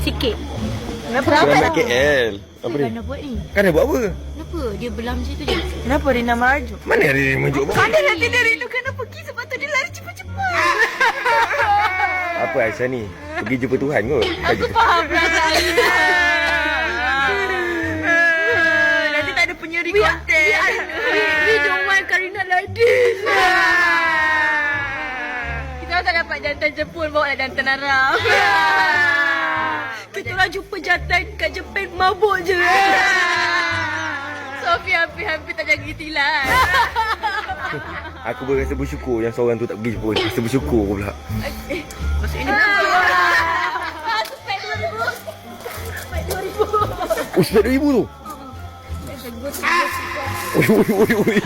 sikit. Selamat KL. Apa ni? Nak buat ni? Kan dia buat apa? Kenapa dia belah macam tu je? Kenapa Rina maju? Mana ada dia menunjuk apa? Ada nanti dia rindukan nak pergi sebab tu dia lari cepat-cepat. Apa Aisyah ni? Pergi jumpa Tuhan kot. Aku faham perasaan dia. Nanti tak ada penyeri konten. We don't want Karina like this. Kita tak dapat jantan Jepun, bawa lah jantan Arab. Kita orang jumpa jantan kat Jepun mabuk je. Sophie hampir tak jaga tilang. Aku berasa bersyukur yang seorang tu tak pergi Jepun. Rasa bersyukur pula. Maksudnya Spek 2000. Spek 2000. Oh, sebab 2000 tu? Ui.